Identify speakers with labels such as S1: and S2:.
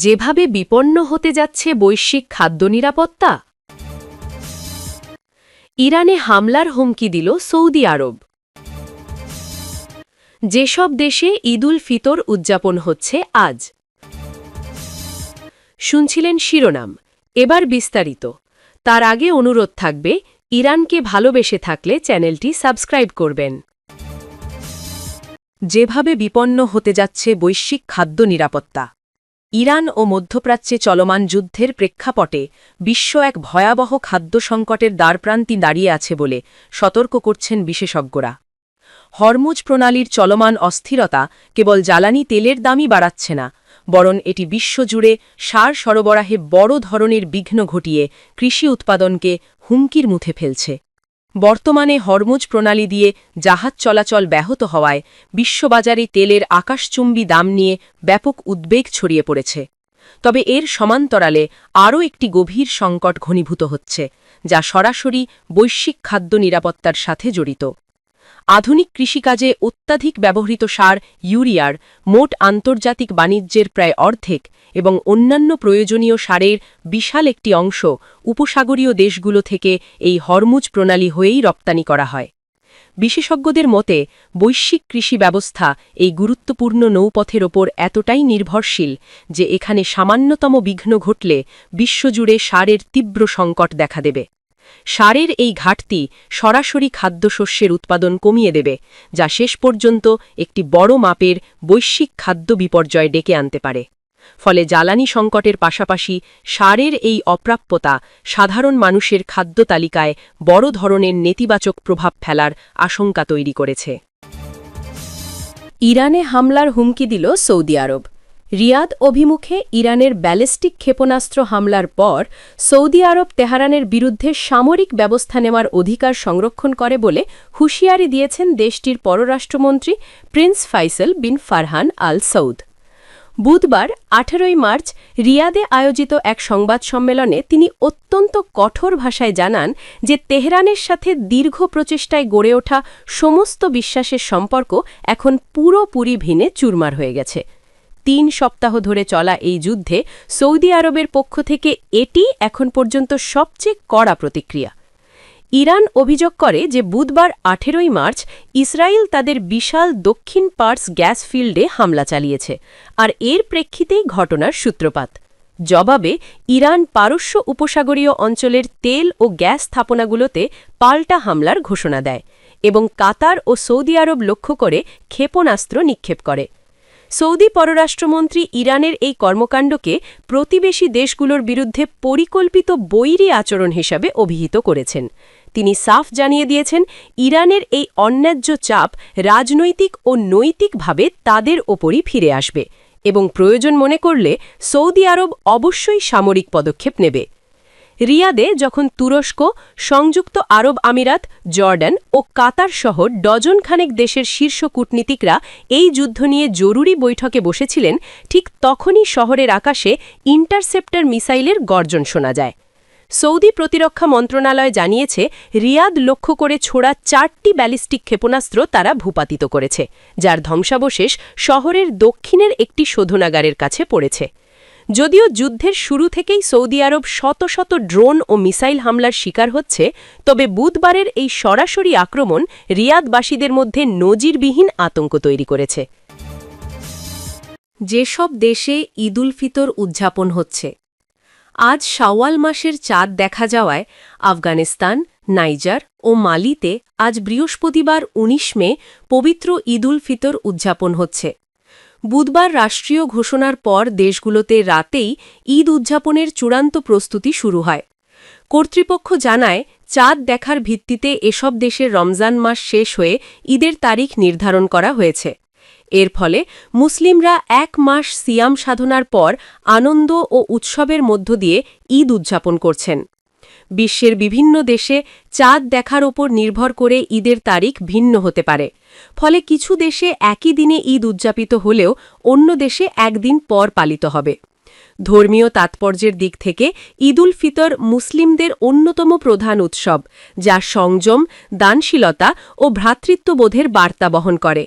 S1: যেভাবে বিপন্ন হতে যাচ্ছে বৈশ্বিক খাদ্য নিরাপত্তা। ইরানে হামলার হুমকি দিল সৌদি আরব। যেসব দেশে ঈদ উল ফিতর উদযাপন হচ্ছে আজ। শুনছিলেন শিরোনাম, এবার বিস্তারিত। তার আগে অনুরোধ থাকবে, ইরানকে ভালোবেসে থাকলে চ্যানেলটি সাবস্ক্রাইব করবেন। যেভাবে বিপন্ন হতে যাচ্ছে বৈশ্বিক খাদ্য নিরাপত্তা। ইরান ও মধ্যপ্রাচ্যে চলমান যুদ্ধের প্রেক্ষাপটে বিশ্ব এক ভয়াবহ খাদ্য সংকটের দ্বারপ্রান্তে দাঁড়িয়ে আছে বলে সতর্ক করছেন বিশেষজ্ঞরা। হরমুজ প্রণালীর চলমান অস্থিরতা কেবল জ্বালানি তেলের দামই বাড়াচ্ছে না, বরং এটি বিশ্বজুড়ে সার সরবরাহে বড় ধরনের বিঘ্ন ঘটিয়ে কৃষি উৎপাদনকে হুমকির মুখে ফেলছে। বর্তমানে হরমুজ প্রণালী দিয়ে জাহাজ চলাচল ব্যাহত হওয়ায় বিশ্ববাজারে তেলের আকাশচুম্বী দাম নিয়ে ব্যাপক উদ্বেগ ছড়িয়ে পড়েছে। তবে এর সমান্তরালে আরও একটি গভীর সংকট ঘনীভূত হচ্ছে, যা সরাসরি বৈশ্বিক খাদ্য নিরাপত্তার সাথে জড়িত। আধুনিক কৃষিকাজে অত্যাধিক ব্যবহৃত সার ইউরিয়ার মোট আন্তর্জাতিক বাণিজ্যের প্রায় অর্ধেক এবং অন্যান্য প্রয়োজনীয় সারের বিশাল একটি অংশ উপসাগরীয় দেশগুলো থেকে এই হরমুজ প্রণালী হয়েই রপ্তানি করা হয়। বিশেষজ্ঞদের মতে, বৈশ্বিক কৃষি ব্যবস্থা এই গুরুত্বপূর্ণ নৌপথের ওপর এতটাই নির্ভরশীল যে এখানে সামান্যতম বিঘ্ন ঘটলে বিশ্বজুড়ে সারের তীব্র সংকট দেখা দেবে। সারের এই ঘাটতি সরাসরি খাদ্যশস্যের উৎপাদন কমিয়ে দেবে, যা শেষ পর্যন্ত একটি বড় মাপের বৈশ্বিক খাদ্য বিপর্যয় ডেকে আনতে পারে। ফলে জ্বালানি সংকটের পাশাপাশি সারের এই অপ্রাপ্যতা সাধারণ মানুষের খাদ্য তালিকায় বড় ধরনের নেতিবাচক প্রভাব ফেলার আশঙ্কা তৈরি করেছে। ইরানে হামলার হুমকি দিল সৌদি আরব। রিয়াদ অভিমুখে ইরানের ব্যালিস্টিক ক্ষেপণাস্ত্র হামলার পর সৌদি আরব তেহরানের বিরুদ্ধে সামরিক ব্যবস্থা নেওয়ার অধিকার সংরক্ষণ করে বলে হুঁশিয়ারি দিয়েছেন দেশটির পররাষ্ট্রমন্ত্রী প্রিন্স ফাইসল বিন ফারহান আল সৌদ। বুধবার 18 মার্চ রিয়াদে আয়োজিত এক সংবাদ সম্মেলনে তিনি অত্যন্ত কঠোর ভাষায় জানান যে তেহরানের সাথে দীর্ঘ প্রচেষ্টায় গড়ে ওঠা সমস্ত বিশ্বাসের সম্পর্ক এখন পুরোপুরি ভেঙে চুরমার হয়ে গেছে। 3 সপ্তাহ ধরে চলা এই যুদ্ধে সৌদি আরবের পক্ষ থেকে এটি এখন পর্যন্ত সবচেয়ে কড়া প্রতিক্রিয়া। ইরান অভিযোগ করে যে বুধবার 18 মার্চ ইসরায়েল তাদের বিশাল দক্ষিণ পার্স গ্যাস ফিল্ডে হামলা চালিয়েছে, আর এর প্রেক্ষিতেই ঘটনার সূত্রপাত। জবাবে ইরান পারস্য উপসাগরীয় অঞ্চলের তেল ও গ্যাস স্থাপনাগুলোতে পাল্টা হামলার ঘোষণা দেয় এবং কাতার ও সৌদি আরব লক্ষ্য করে ক্ষেপণাস্ত্র নিক্ষেপ করে। সৌদি পররাষ্ট্রমন্ত্রী ইরানের এই কর্মকাণ্ডকে প্রতিবেশী দেশগুলোর বিরুদ্ধে পরিকল্পিত বৈরী আচরণ হিসাবে অভিহিত করেছেন। তিনি সাফ জানিয়ে দিয়েছেন, ইরানের এই অন্যায্য চাপ রাজনৈতিক ও নৈতিকভাবে তাদের ওপরই ফিরে আসবে এবং প্রয়োজন মনে করলে সৌদি আরব অবশ্যই সামরিক পদক্ষেপ নেবে। রিয়াদে যখন তুরস্ক, সংযুক্ত আরব আমিরাত, জর্ডান ও কাতার সহ ডজনখানেক দেশের শীর্ষ কূটনীতিকরা এই যুদ্ধ নিয়ে জরুরি বৈঠকে বসেছিলেন, ঠিক তখনই শহরের আকাশে ইন্টারসেপ্টর মিসাইলের গর্জন শোনা যায়। সৌদি প্রতিরক্ষা মন্ত্রণালয় জানিয়েছে, রিয়াদ লক্ষ্য করে ছোড়া 4টি ব্যালিস্টিক ক্ষেপণাস্ত্র তারা ভূপাতিত করেছে, যার ধ্বংসাবশেষ শহরের দক্ষিণের একটি শোধনাগারের কাছে পড়েছে। যদিও যুদ্ধের শুরু থেকেই সৌদি আরব শত শত ড্রোন ও মিসাইল হামলার শিকার হচ্ছে, তবে বুধবারের এই সরাসরি আক্রমণ রিয়াদবাসীদের মধ্যে নজিরবিহীন আতঙ্ক তৈরি করেছে। যেসব দেশে ঈদ উল ফিতর উদযাপন হচ্ছে। আজ শাওয়াল মাসের চাঁদ দেখা যাওয়ায় আফগানিস্তান, নাইজার ও মালিতে আজ বৃহস্পতিবার 19 মে পবিত্র ঈদ উল ফিতর উদযাপন হচ্ছে। বুধবার রাষ্ট্রীয় ঘোষণার পর দেশগুলোতে রাতেই ঈদ উদযাপনের চূড়ান্ত প্রস্তুতি শুরু হয়। কর্তৃপক্ষ জানায়, চাঁদ দেখার ভিত্তিতে এসব দেশের রমজান মাস শেষ হয়ে ঈদের তারিখ নির্ধারণ করা হয়েছে। এর ফলে মুসলিমরা 1 মাস সিয়াম সাধনার পর আনন্দ ও উৎসবের মধ্য দিয়ে ঈদ উদযাপন করছেন। বিশ্বের বিভিন্ন দেশে চাঁদ দেখার ওপর নির্ভর করে ঈদের তারিখ ভিন্ন হতে পারে। ফলে কিছু দেশে একই দিনে ঈদ উদযাপিত হলেও অন্য দেশে একদিন পর পালিত হবে। ধর্মীয় তাৎপর্যের দিক থেকে ঈদ উল ফিতর মুসলিমদের অন্যতম প্রধান উৎসব, যা সংযম, দানশীলতা ও ভ্রাতৃত্ববোধের বার্তা বহন করে।